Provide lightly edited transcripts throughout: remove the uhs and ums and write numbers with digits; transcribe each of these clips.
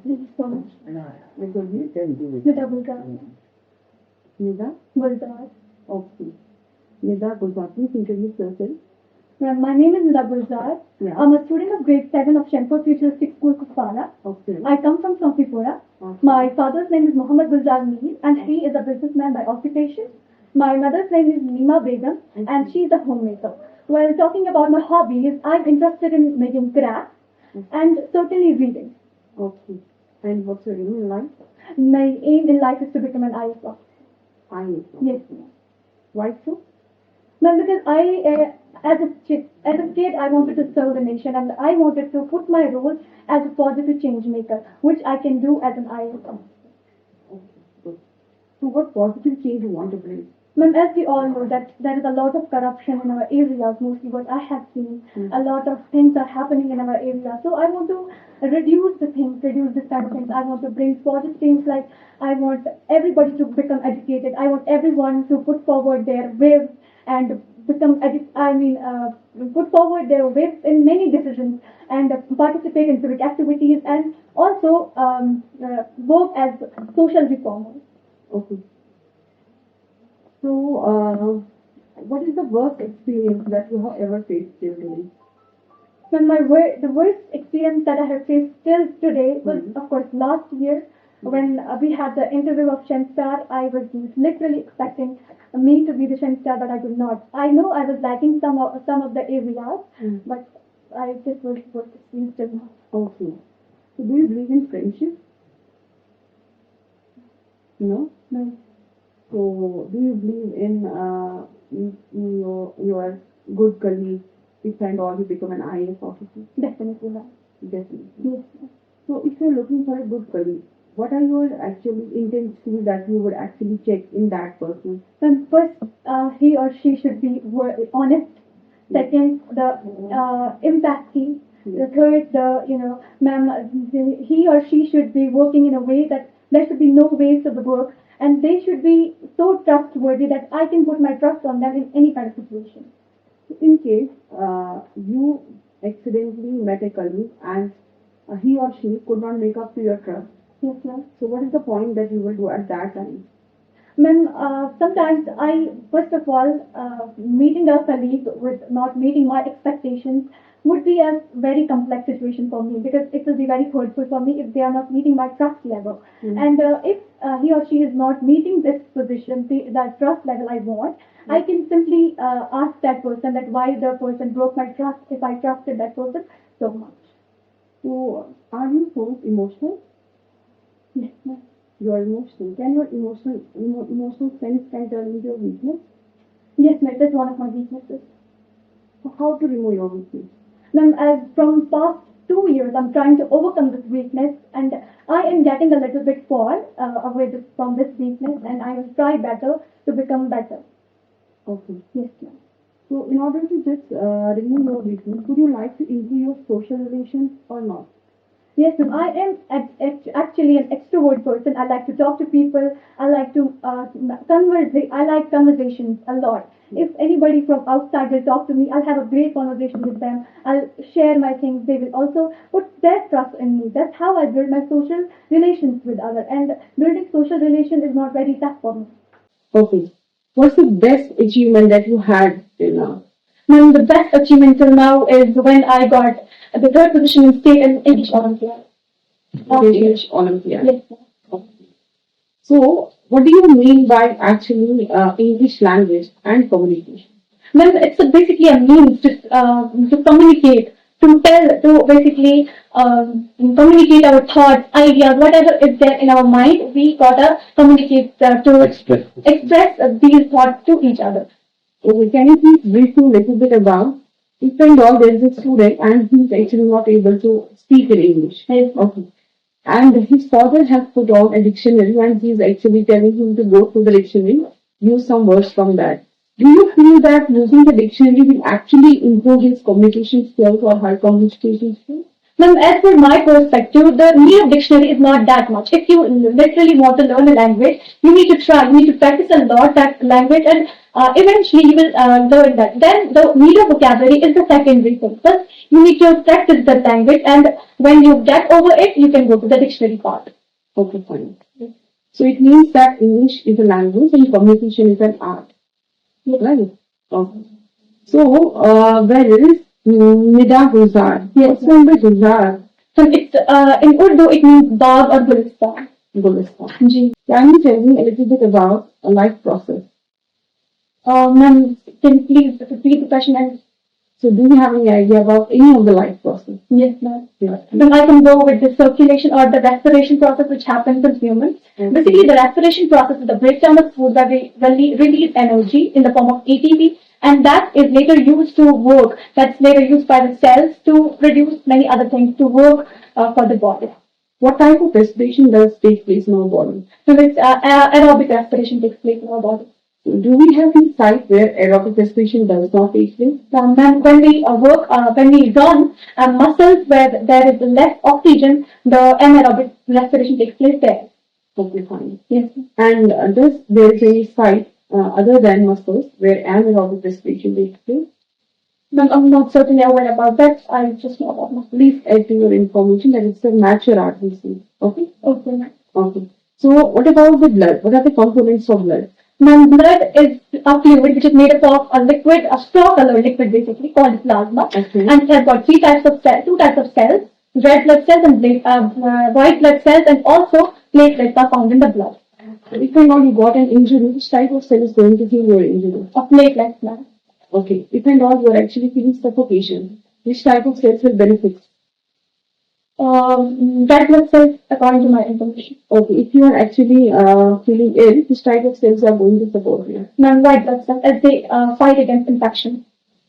Thank you so much. Because you can do it. Nida Bulgar. Nida? Bulgar. Okay. Nida Bulgar, please introduce yourself. My name is Nida Bulgar. Yeah. I'm a student of grade 7 of ShemStar Futuristic School, Kupala. Okay. I come from Sampipura. Okay. My father's name is Muhammad Gulzar Mir, and he is a businessman by occupation. My mother's name is Nima Begum, and she is a homemaker. While talking about my hobbies, I'm interested in making crafts and certainly reading. Okay. And what's your aim in life? My aim in life is to become an IAS officer. IAS. Yes, ma'am. Why so? Ma'am, because as a kid, I wanted to serve the nation, and I wanted to put my role as a positive change maker, which I can do as an IAS officer. Okay, good. So what positive change you want to bring? Ma'am, as we all know that there is a lot of corruption in our areas, mostly what I have seen. A lot of things are happening in our area. So I want to reduce this kind of things. I want to bring positive things, like I want everybody to become educated. I want everyone to put forward their will and put forward their will in many decisions and participate in civic activities, and also work as social reformers. Okay. So, what is the worst experience that you have ever faced till today? The worst experience that I have faced till today was, of course, last year when we had the interview of ShemStar. I was literally expecting me to be the ShemStar, but I could not. I know I was lacking some of the areas, but this was the worst experience till now. Okay. So, do you believe in friendship? No? No. So, do you believe in your good colleague if and all you become an IAS officer? Definitely not. Definitely. Yes. So, if you're looking for a good colleague, what are your actually intentions that you would actually check in that person? Then first, he or she should be honest. Second, the empathy. The third, he or she should be working in a way that there should be no waste of the work, and they should be so trustworthy that I can put my trust on them in any kind of situation. In case you accidentally met a colleague and he or she could not make up to your trust, Yes, ma'am. so what is the point that you will do at that time? Ma'am, sometimes first of all, meeting a colleague with not meeting my expectations would be a very complex situation for me, because it will be very hurtful for me if they are not meeting my trust level. And if he or she is not meeting this position, that trust level I want, I can simply ask that person that why the person broke my trust if I trusted that person so much. So, are you so emotional? Yes, ma'am. You are emotional. Can your emotional sense can turn into a weakness? Yes, ma'am. That's one of my weaknesses. So, how to remove your weakness? Ma'am, as from past 2 years, I'm trying to overcome this weakness, and I am getting a little bit far away from this weakness, and I will try better to become better. Okay. Yes, ma'am. So, in order to just remove your weakness, would you like to improve your social relations or not? Yes, ma'am. I am actually an extrovert person. I like to talk to people. I like to I like conversations a lot. If anybody from outside will talk to me, I'll have a great conversation with them. I'll share my things. They will also put their trust in me. That's how I build my social relations with others. And building social relations is not very tough for me. Okay. What's the best achievement that you had till now? Ma'am, the best achievement till now is when I got the third position in state and English Olympiad. English Olympiad. Yes, ma'am. Okay. So, what do you mean by actually English language and communication? Well, it's basically a means to communicate, to tell, to basically communicate our thoughts, ideas, whatever is there in our mind. We gotta communicate to express these thoughts to each other. Okay, can you please brief me a little bit about if and all there is a student and he is actually not able to speak in English? Yes. Okay. And his father has put on a dictionary and he is actually telling him to go through the dictionary, use some words from that. Do you feel that using the dictionary will actually improve his communication skills or her communication skills? Ma'am, as per my perspective, the need of dictionary is not that much. If you literally want to learn a language, you need to try, you need to practice a lot that language, and eventually you will learn that. Then the need of vocabulary is the secondary thing. First, you need to practice the language, and when you get over it, you can go to the dictionary part. Okay, fine. So it means that English is a language and communication is an art. Right? Okay. So, where is Nida Guzar? Yes, What's number Guzar? So it's in Urdu it means dog or Gulistan. Gulistan. Ji. Can you tell me a little bit about a life process? Ma'am, can you please repeat the question? And so, do you have any idea about any of the life process? yes, ma'am. Yeah. Then I can go with the circulation or the respiration process which happens in humans. Okay. Basically, the respiration process is the breakdown of food where we release energy in the form of ATP, and that is later used to work. That's later used by the cells to produce many other things to work for the body. What type of respiration does take place in our body? So it's aerobic respiration takes place in our body. Do we have any site where aerobic respiration does not take place? When we when we run, muscles where there is less oxygen, the anaerobic respiration takes place there. Okay, fine. Yes. And does there is any site other than muscles where anaerobic respiration takes place? I'm not certainly aware about that. I just know about muscles. Please add to your information that it's a natural art we see. Okay? Okay. Okay. So what about the blood? What are the components of blood? Ma'am, blood is a fluid which is made up of a liquid, a straw colored liquid basically called plasma. Okay. And it has got two types of cells, red blood cells and white blood cells, and also platelets are found in the blood. If and all you got an injury, which type of cell is going to heal your injury? A platelets, ma'am. Okay. If and all you are actually feeling suffocation, which type of cells will benefit? Red blood cells, according to my information. Okay. If you are actually feeling ill, which type of cells are going to support you? Ma'am, white blood cells, as they fight against infection.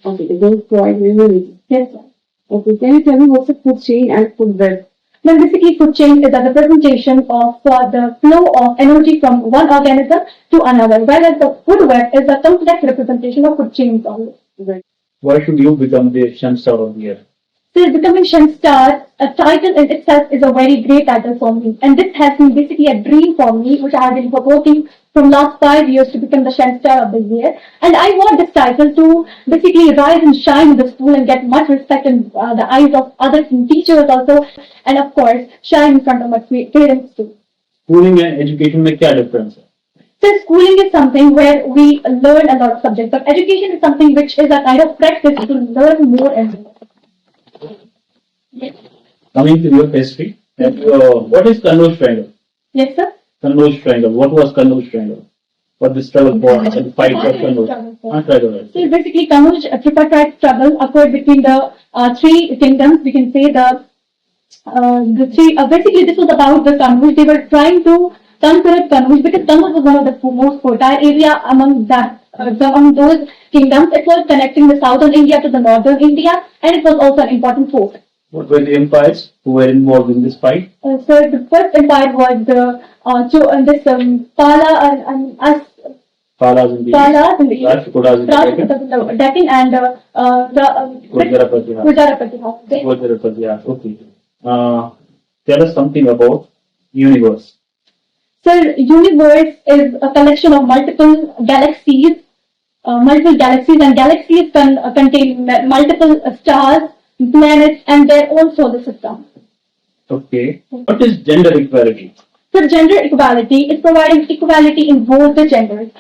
Okay. They don't provide immunity. Yes, ma'am. Okay. Can you tell me what's the food chain and food web? Now, basically, food chain is a representation of the flow of energy from one organism to another, whereas the food web is a complex representation of food chains only. Right. Why should you become the ShemStar of the year? So, becoming ShemStar, a title in itself is a very great title for me, and this has been basically a dream for me, which I have been working from last 5 years to become the ShemStar of the year. And I want this title to basically rise and shine in the school and get much respect in the eyes of others and teachers also, and of course, shine in front of my parents too. Schooling and education में क्या difference है? So schooling is something where we learn a lot of subjects, but education is something which is a kind of practice to learn more and more. Coming to your history, what is Kannauj Triangle? Yes, sir. Kannauj Triangle. What was Kannauj Triangle? What the struggle for and fight for Kannauj? So basically, Kannauj tripartite struggle occurred between the three kingdoms. We can say the three. Basically, this was about the Kannauj. They were trying to conquer Kannauj because Kannauj was one of the most fertile area among that. Among those kingdoms, it was connecting the southern India to the northern India, and it was also an important port. What were the empires who were involved in this fight? So the first empire was the Pala and Palas in the Palas in the east, Rajputas in the Deccan, and Gujarat. Gujarat. Okay. Tell us something about universe. So universe is a collection of multiple galaxies, and galaxies contain multiple stars, planets, and their own solar system. Okay. What is gender equality? So gender equality is providing equality in both the genders,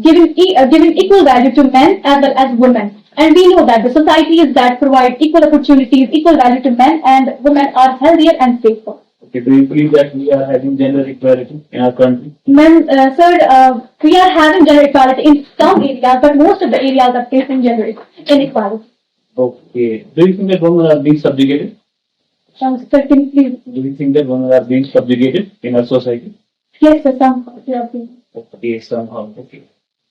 giving equal value to men as well as women. And we know that the society is that provides equal opportunities, equal value to men, and women are healthier and safer. Okay, do you believe that we are having gender equality in our country? Men, sir, we are having gender equality in some areas, but most of the areas are facing gender inequality. Okay. Do you think that women are being subjugated? Sir, can you please? Do you think that women are being subjugated in our society? Yes, sir, somehow. Yeah, please. Okay, somehow. Okay.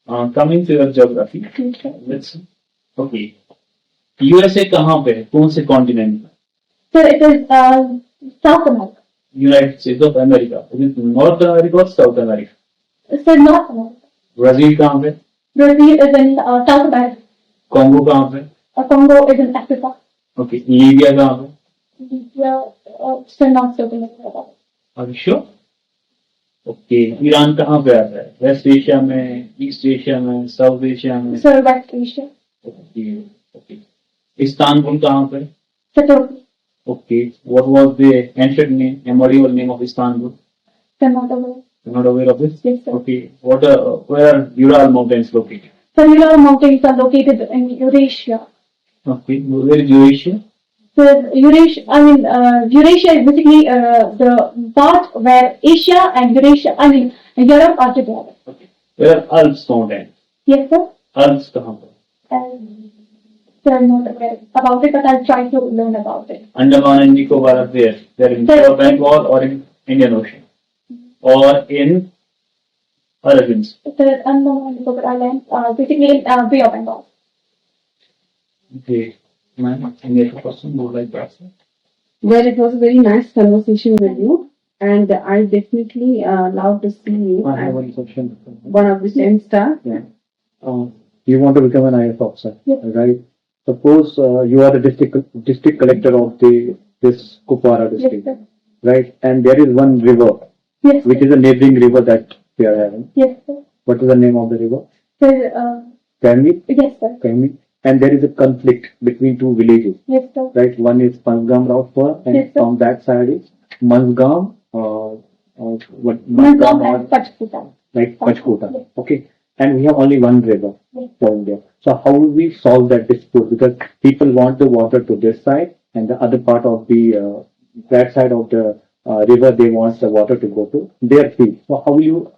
Coming to your geography, Okay. let's see. Okay. USA कहाँ पे है? कौन से continent में? Sir, it is South America. United States of America. Is it North America or South America? Sir, North America. Brazil कहाँ पे? Brazil is in South America. Congo कहाँ पे? Congo is in Africa. Okay. Libya कहाँ पे? Yeah, still not certain about it. Are you sure? Okay Iran कहाँ पे आता है वेस्ट एशिया में ईस्ट एशिया में साउथ एशिया में So West Asia. Okay okay Istanbul कहाँ पे So Turkey. Okay what was the ancient name memorial name of Istanbul So not aware. you're not aware of it Yes, sir. okay what where are Ural mountains located So Ural mountains are located in Eurasia. okay where is Eurasia So Eurasia, Eurasia is basically the part where Asia and Eurasia, Europe are together. okay where are Alps mountains Yes, sir. Alps कहाँ पे So I'm not aware about it, but I'll try to learn about it. Andaman and Nicobar are there they're in Bay of Bengal or in Indian Ocean or in Arabians The Andaman and Nicobar Islands are basically in Bay of Bengal. okay ma'am any other question would like to ask Well, it was a very nice conversation with you, and I definitely love to see you I have as one question. one of the ShemStar. Yeah. You want to become an IAS officer, Yes. right? Suppose you are the district collector of this Kupwara Yes, district, sir. right? And there is one river, Yes, which sir. is a neighboring river that we are having. Yes, sir. What is the name of the river? So, Kami. yes, sir. Kami. And there is a conflict between two villages, Yes, sir. right? One is Pansgam Rautpur, and Yes, sir. from that side is Mansgam, Manzam or and Pachkuta. like Pachkota. Yes. Okay. And we have only one river Yes. for India. So how will we solve that dispute? Because people want the water to this side, and the other part of the that side of the river, they want the water to go to their field. So how will you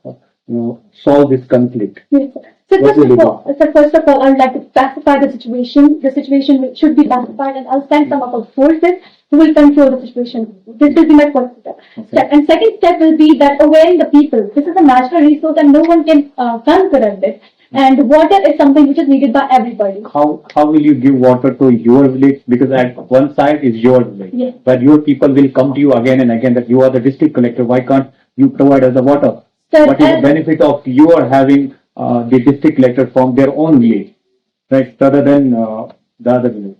solve this conflict? Yes, sir. So What will you first of all, I would like to pacify the situation. The situation should be pacified, and I'll send some of our forces who will control the situation. This will be my first step. Okay. And second step will be that awareing the people. This is a natural resource, and no one can consider this. And water is something which is needed by everybody. How will you give water to your village? Because at one side is your village, Yes. but your people will come to you again and again that you are the district collector. Why can't you provide us the water? Sir, What is the benefit of your having the district collector from their own village, right, rather than the other village?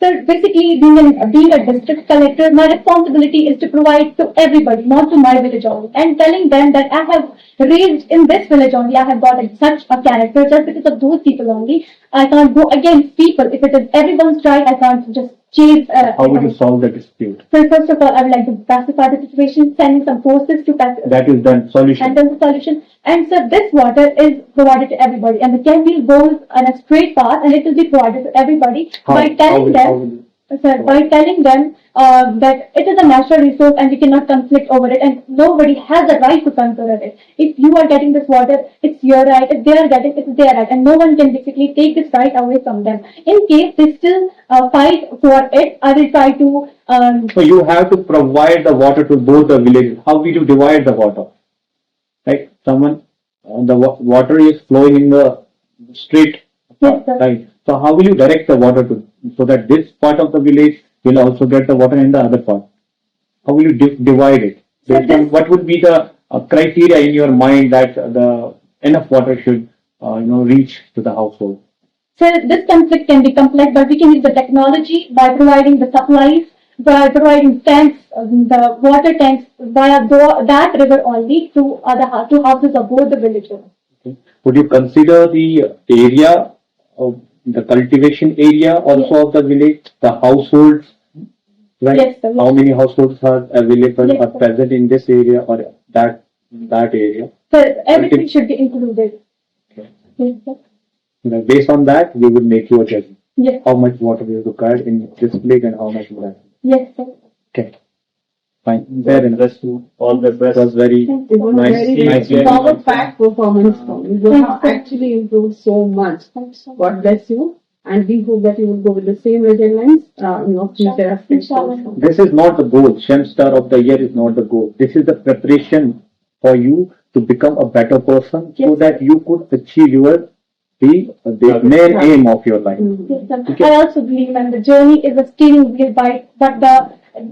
So basically, being a district collector, my responsibility is to provide to everybody, not to my village only, and telling them that I have raised in this village only, I have got such a character just because of those people only. I can't go against people. If it is everyone's right, I can't just chase. How would you solve the dispute? So first of all, I would like to pacify the situation, sending some forces to pacify. That is the solution. And then the solution. And so this water is provided to everybody, and the canteen goes on a straight path, and it will be provided to everybody by telling them. By telling them that it is a natural resource and we cannot conflict over it, and nobody has the right to consider it. If you are getting this water, it's your right. If they are getting it, it's their right, and no one can basically take this right away from them. In case they still fight for it, I will try to. So you have to provide the water to both the villages. How will you divide the water? Right, the water is flowing in the straight, Yes, sir. right? So how will you direct the water to, so that this part of the village will also get the water in the other part? How will you divide it? Based on what would be the criteria in your mind that the enough water should reach to the household? So this conflict can be complex, but we can use the technology by providing the supplies, by providing tanks, the water tanks via that river only to houses of both the villages. Okay. Would you consider the area of the cultivation area also of the village, the households, right? Yes, sir. How many households are available Yes, or sir. present in this area or that area? So everything should be included. Okay. Yes, sir. Based on that, we would make your judgment. Yes. How much water is required in this lake and how much would Yes, sir. Okay. Fine. Fair enough. best to all the It best was very Thank It was nice. a very, nice very hearing. power packed performance from you. You have actually improved so much. Thanks so much. God bless you. And we hope that you will go with the same resilience in your future aspects Inshallah. also. This is not the goal. ShemStar of the year is not the goal. This is the preparation for you to become a better person so Yes. that you could achieve the main aim of your life. Yes, sir. Okay. I also believe that the journey is a steering wheel bike, but the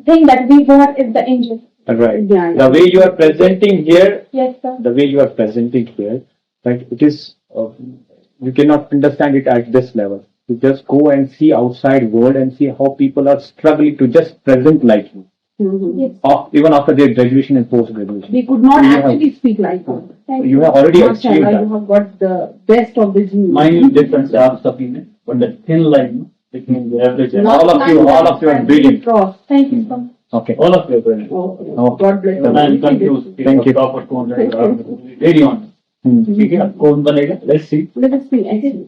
thing that we want is the engine. Right. Yeah. The way you are presenting here, Yes, sir. right, it is, you cannot understand it at this level. to just go and see outside world and see how people are struggling to just present like you, Yes. even after their graduation and post graduation. We could not You have- actually speak like that. You have already achieved Mashallah, you that. have got the best of the genes. Mine is different, आप सभी में, but the thin line between the average and All of you are brilliant. Cross. Thank you so much. Okay. all of you are brilliant. Oh, God bless And I'm confused. Thank you. Top of कौन रहेगा? Really on. ठीक है, कौन बनेगा? Let's see. Let us see. Actually.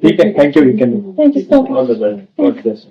ठीक है, thank you. You can. Thank you so much. All the best. God bless.